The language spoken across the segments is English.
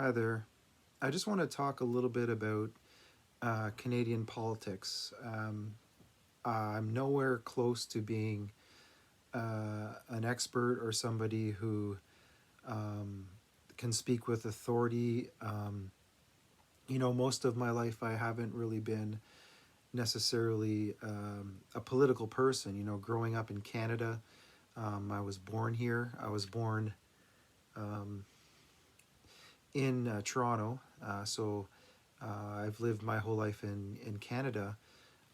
Hi there. I just want to talk a little bit about Canadian politics. I'm nowhere close to being an expert or somebody who um, can speak with authority. Most of my life I haven't really been necessarily a political person. Growing up in Canada, I was born here. I was born um, in Toronto, so I've lived my whole life in Canada,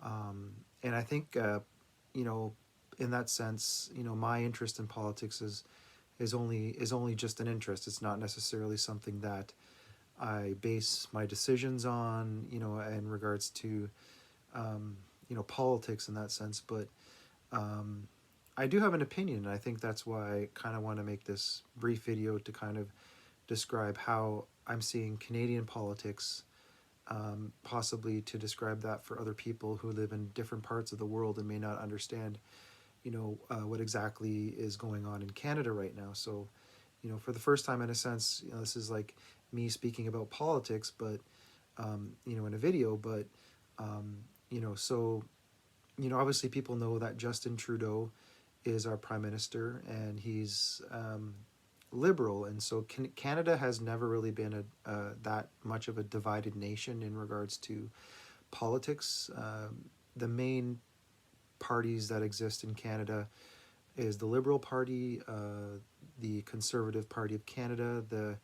and I think you know in that sense, my interest in politics is only just an interest. It's not necessarily something that I base my decisions on, in regards to politics in that sense. But um, I do have an opinion, and I think that's why I kind of want to make this brief video to kind of describe how I'm seeing Canadian politics, possibly to describe that for other people who live in different parts of the world and may not understand, what exactly is going on in Canada right now. So, for the first time, in a sense, this is like me speaking about politics, but in a video. But um, so obviously people know that Justin Trudeau is our prime minister, and he's liberal, and so Canada has never really been that much of a divided nation in regards to politics. The main parties that exist in Canada is the Liberal Party, the Conservative Party of Canada, the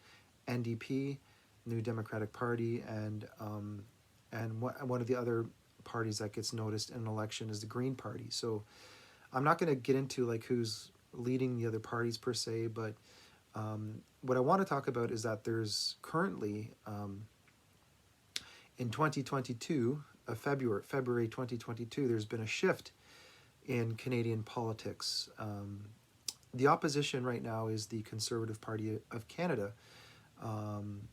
NDP, New Democratic Party, and one of the other parties that gets noticed in an election is the Green Party. So I'm not going to get into like who's leading the other parties per se, but what I want to talk about is that there's currently, in 2022, February 2022, there's been a shift in Canadian politics. The opposition right now is the Conservative Party of Canada. Um,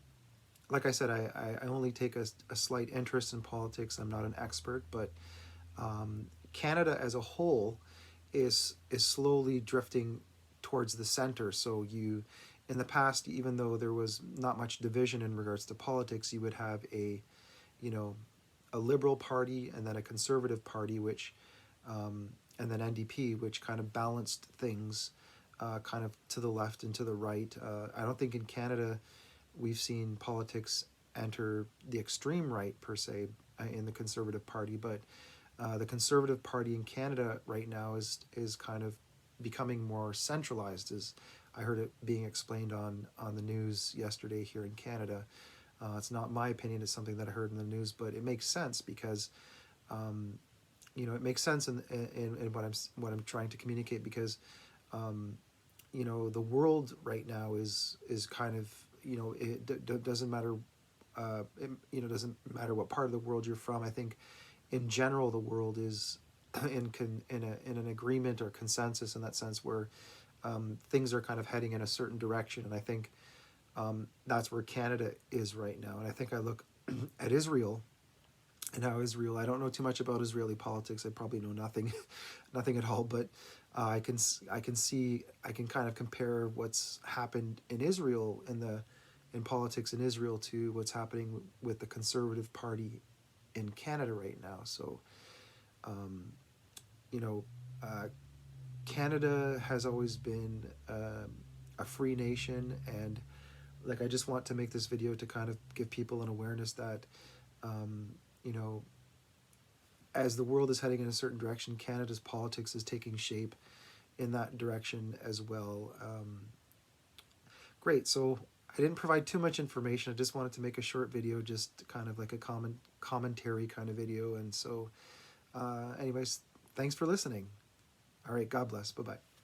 like I said, I only take a slight interest in politics. I'm not an expert, but Canada as a whole is slowly drifting towards the center. So in the past, even though there was not much division in regards to politics, you would have you know, a liberal party and then a conservative party, which and then NDP, which kind of balanced things, kind of to the left and to the right. I don't think in Canada we've seen politics enter the extreme right per se, in the Conservative Party, but the Conservative Party in Canada right now is kind of becoming more centralized, as I heard it being explained on the news yesterday here in Canada. It's not my opinion; it's something that I heard in the news, but it makes sense because um, it makes sense in what I'm trying to communicate, because um, the world right now is kind of, it doesn't matter, doesn't matter what part of the world you're from. I think in general the world is in an agreement or consensus in that sense, where things are kind of heading in a certain direction, and I think that's where Canada is right now. And I think I look at Israel, and how Israel, I don't know too much about Israeli politics. I probably know nothing, nothing at all. But I can kind of compare what's happened in Israel, in politics in Israel, to what's happening with the Conservative Party in Canada right now. So, um, you know, uh, Canada has always been a free nation, and like I just want to make this video to kind of give people an awareness that, um, you know, as the world is heading in a certain direction, Canada's politics is taking shape in that direction as well. Great. So I didn't provide too much information. I just wanted to make a short video, just kind of like a commentary kind of video. And so, anyways, thanks for listening. All right. God bless. Bye bye.